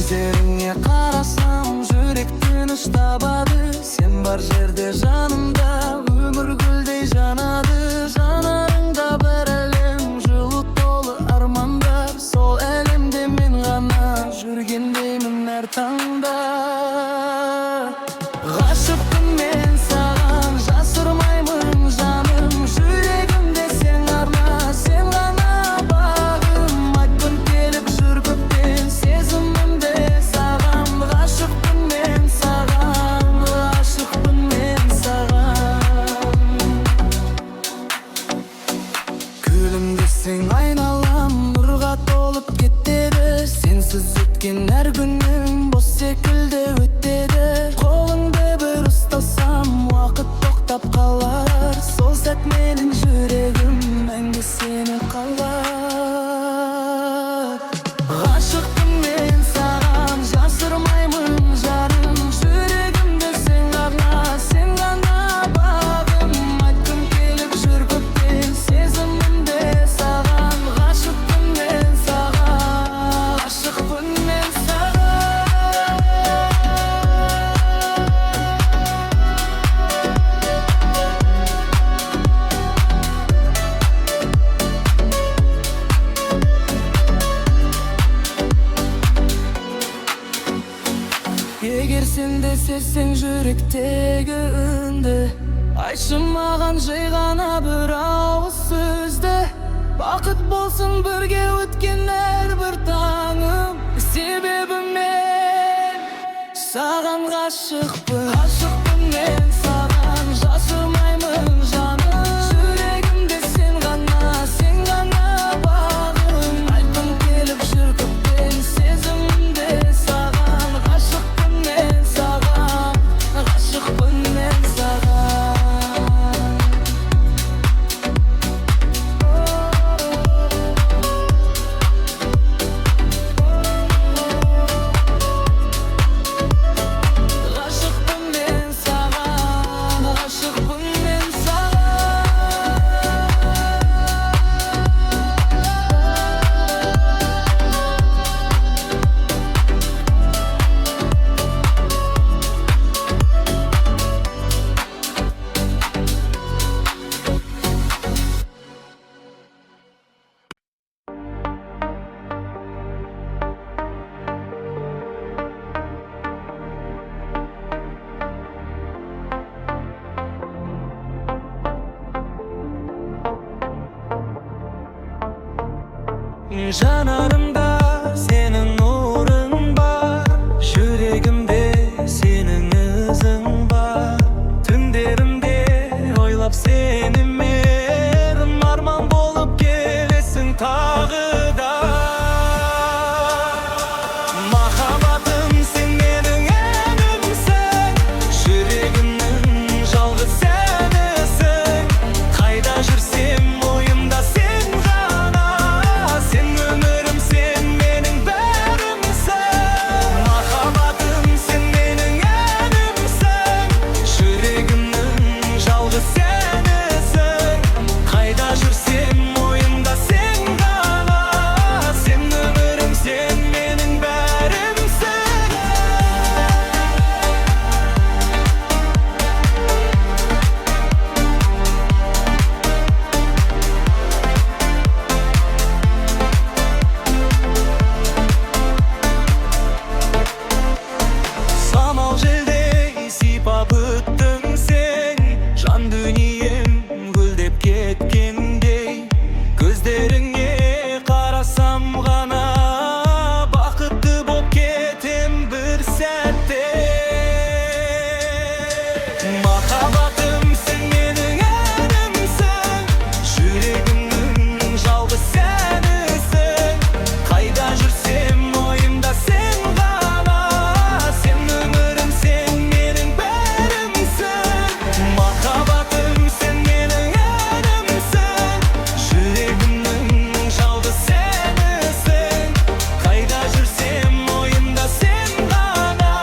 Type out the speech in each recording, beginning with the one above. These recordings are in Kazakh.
Көздеріңе қарасам жүрек тыныш табады. Сен бар жерде жанымда өмір гүлдей жанады. Жанарыңда бір әлем жылу толы армандар. Сол әлемде мен ғана жүргендеймін әр таңда. Ғашықпын мен саған, жасырмаймын жаным. Жүрегімде сен ғана, сен ғана бағым. Айтқым келіп жүр көптен сезімімде саған. Ғашықпын мен саған, ғашықпын мен саған. Күлімдесең айналам нұрға толып кетеді. Сенсіз өткен әр күнім бос секілді өтеді. Қолыңды бір ұстасам уақыт тоқтап қалар. Сол сәт менің жүрегім мәңгі сені қалар. Ғашықпын мен саған, жасырмаймын жарым. Жүрегімде сен ғана, сен ғана бағым. Айтқым келіп жүр көптен сезімімде саған. Ғашықпын мен саған, ғашықпын мен саған. Егер сен де сезсең жүректегі үнді, айтшы маған жай ғана бір ауыз сөзді. Бақыт болсын бірге өткен әрбір таңым. Себебі мен саған ғашықпын. Ғашықпын мен саған, жасырмаймын жаным. Жүрегімде сен ғана, сен ғана бағым. Айтқым келіп жүр көптен сезімімде саған. Ғашықпын мен саған, ғашықпын мен саған. Ғашықпын мен саған, ғашықпын мен саған. Жанарымда сенің нұрың бар, жүрегімде сенің ізің бар. Түндерімде ойлап сені мен, арман болып келесің тағы да. Махаббатым сен менің әнімсің, жүрегімнің жалғыз сенісің. Қайда жүрсем ойымда сен ғана, сен өмірім, сен менің бәрімсің. Махаббатым сен менің әнімсің, жүрегімнің жалғыз сенісің. Қайда жүрсем ойымда сен ғана, сен өмірім, сен менің бәрімсің. Самал желдей сипап өттің сен, жан дүнием гүлдеп кеткендей. Көздеріңе қарасам ғана бақытты боп кетем бір сәтте. Махаббатым сен менің әнімсің, жүрегімнің жалғыз сенісің. Қайда жүрсем ойымда сен ғана, сен өмірім, сен менің бәрімсің. Махаббатым сен менің әнімсің, жүрегімнің жалғыз сенісің. Қайда жүрсем ойымда сен ғана,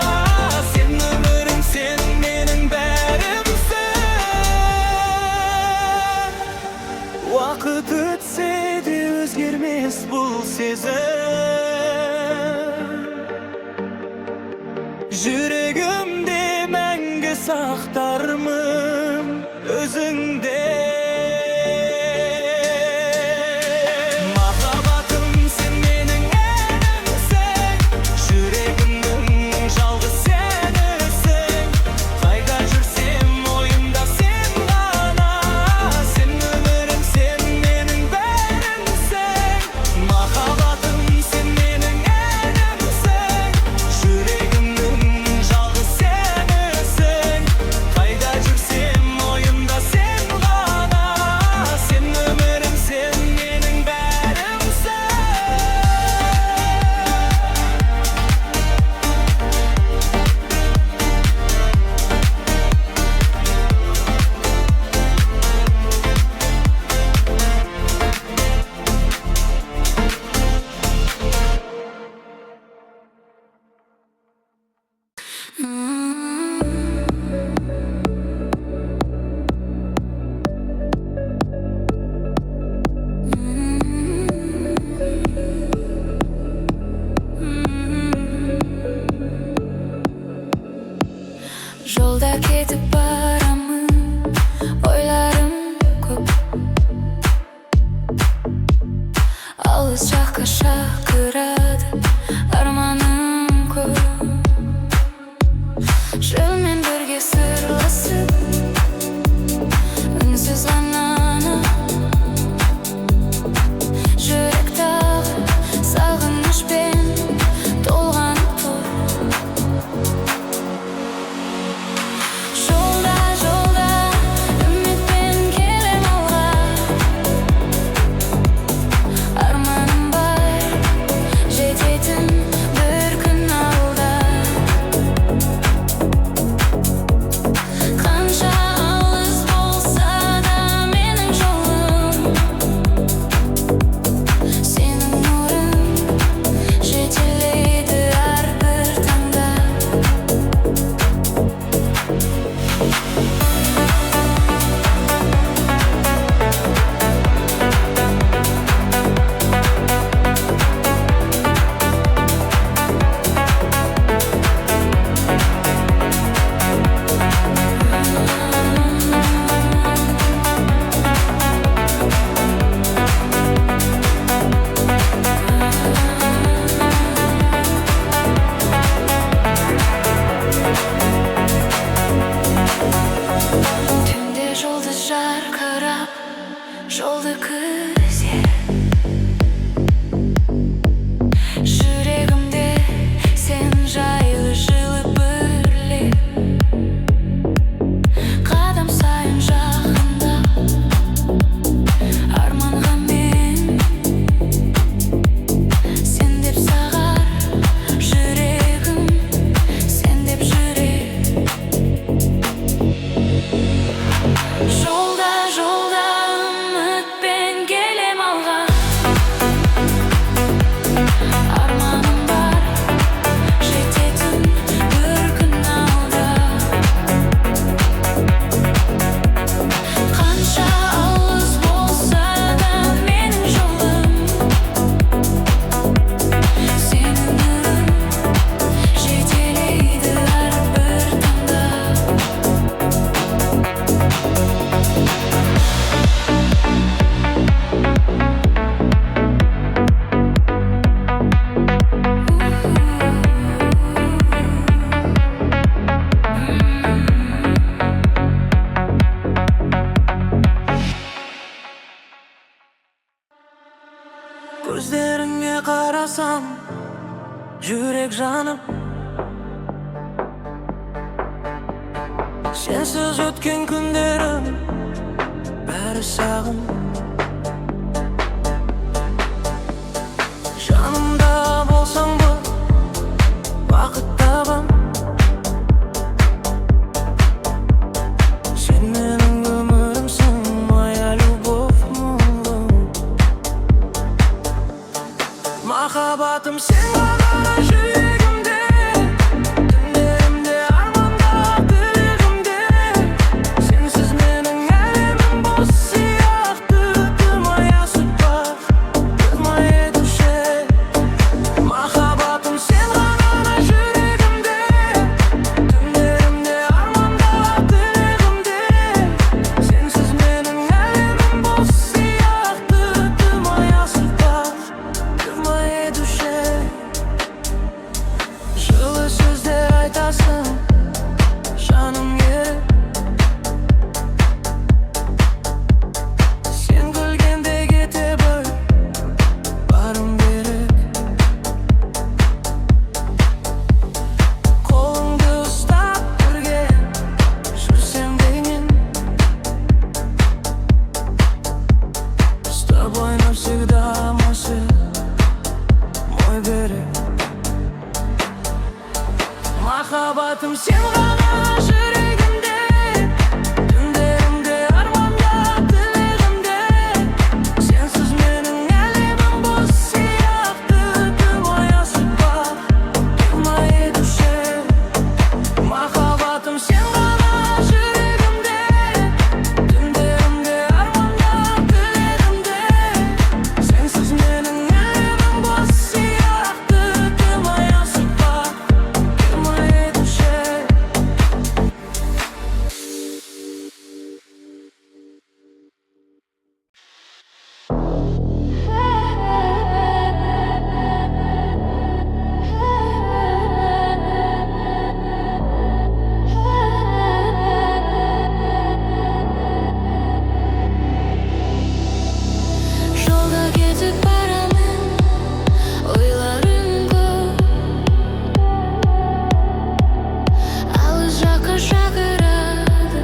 сен өмірім, сен менің бәрімсің. Уақыт өтсе де өзгермес бұл сезім. Yüreğimde мәңгі сақтармын өзіңде. Махаббатым, сен менің әнімсің, жүрегімнің жалғыз сенісің. Қайда жүрсем ойымда сен ғана, сен өмірім, сен менің бәрімсің. Махаббатым, сен менің әнімсің, жүрегімнің жалғыз сенісің. Қайда жүрсем ойымда сен ғана, сен өмірім, сен менің бәрімсің. Жолда кетіп барамын, ойларым көп. Алыс жаққа шақырады, арманым көп. Жолмен бірге сырласып, үнсіз ғана жүрек тағы сағынышпен толғанып тұр. Жолда, жолда, үмітпен келем алға. Арманым бар, жететін бір күн алда. Қанша алыс болса да менің жолым, сенің нұрың жетелейді әрбір таңда. Түнде жұлдыз жарқырап, жолды күзер. Жүрегімде сен жайлы жылы бүрлеп, қадам сайын жақындап, арманға мен сен деп сағар жүрегім, сен деп жүрек. Жолда, жолда, үмітпен келем алға. Арманым бар, жететін бір күн алда. Қанша алыс болса да менің жолым, сенің нұрың жетелейді әрбір таңда. Көздеріңе қарасам, жүрек жаным, сенсіз өткен күндерім бәрі сағым. Жанымда болсаң ба, бақыт табам. Сен менің өмірімсің, моя любовь мұңлым. Махаббатым, сен ғана жүрегімде, түндерімде, арманда, тілегімде. Сенсіз менің әлемім бос сияқты. Ты моя судьба, ты в моей душе. Махаббатым, сен ғана жүрегімде, берем. Махаббатым сен ғана жүрегімде, түндерімде арманда тілегімде. Сенсіз менің әлемім бос сияқты, кім аясы бар, кім етуші. Махаббатым сен ғана жүрегімде, түндерімде арманда тілегімде. Сенсіз менің әлемім бос сияқты, кім аясы бар, кім етуші. Жолда кетіп барамын, ойларым көп. Алыс жаққа шақырады,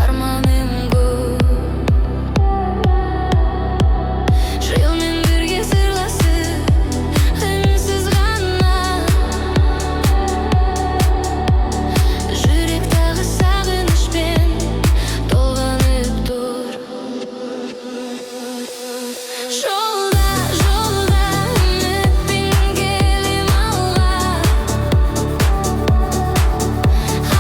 арманым көп. Жолмен бірге сырласып, үнсіз ғана. Жүрек тағы сағынышпен толғанып тұр. Жолда, жолда үмітпен келем алға.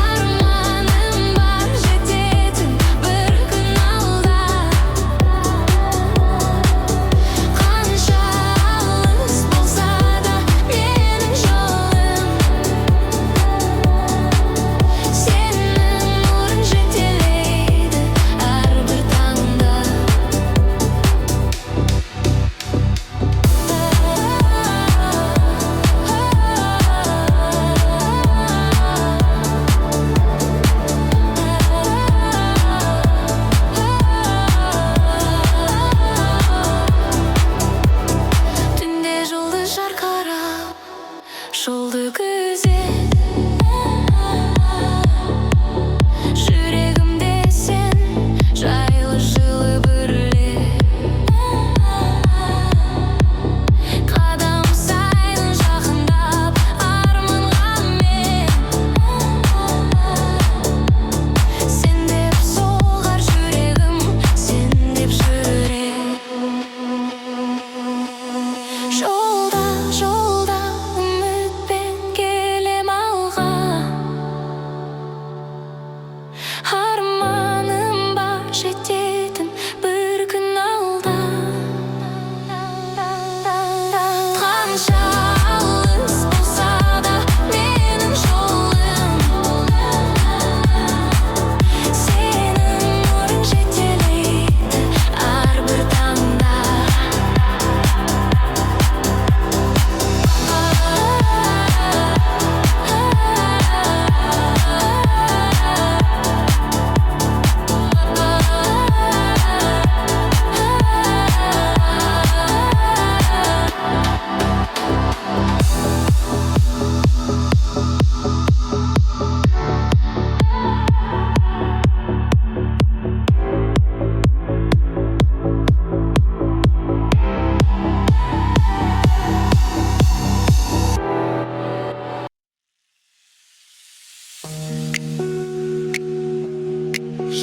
Арманым бар жететін бір күн алда. Қанша алыс болса да менің жолым, сенің нұрың жетелейді әрбір таңда. Түнде жұлдыз жарқырап, жолды күзет. Жүрегімде сен жайлы жылы бүрле. Қадам сайын жақындап арманға мен. Сен деп соғар жүрегім, сен деп жүрем. Жолда, жолда үмітпен келем алға. Арманым бар жететін бір күн алда. Қанша алыс болса да менің жолым, сенің нұрың жетелейді әрбір таңда.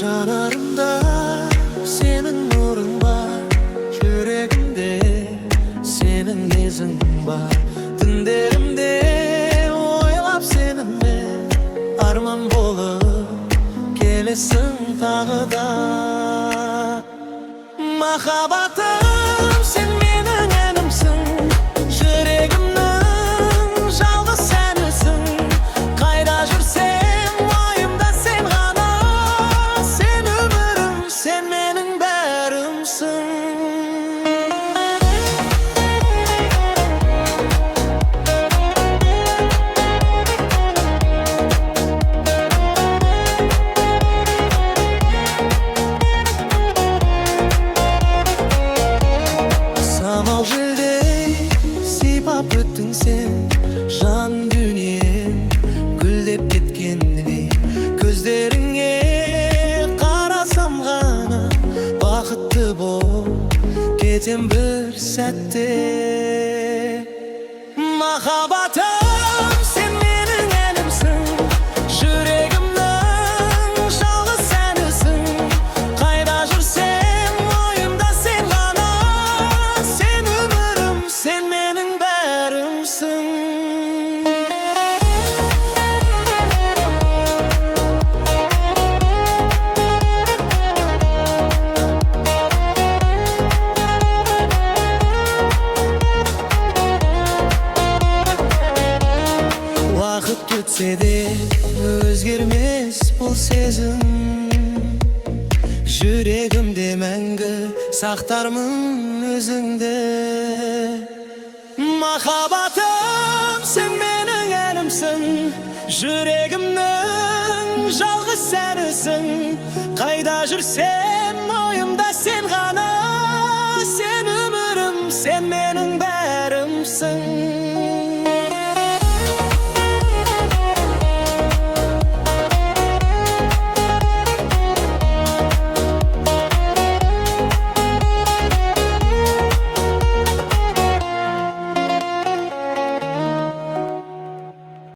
Жанарымда сенің нұрың бар, жүрегімде сенің ізің бар. Түндерімде ойлап сенімен арман болып келесің тағы да. Махаббатым, сен менің әнімсің, жүрегімнің жалғыз әнісің. Қайда жүрсем ойымда сен ғана, сен өмірім, сен менің бәрімсің. Самал желдей сипап өттің сен, жан дүнием гүлдеп кеткендей. Көздеріңе қарасам ғана бақытты болып кетем бір сәтте. Махаббатым, sen mening elimsin, жүрегімнің жалғыз сәнісің. Қайда жүрсем, ойымда сен ғана, сен өмірім, сен менің бәрімсің. Вақыт өтсе де өзгермес бұл сезім, жүрегімде мәңгі сақтармын өзіңді. Махаббатым, sen менің әнімсің, жүрегімнің жалғыз сәнісің. Қайда жүрсем,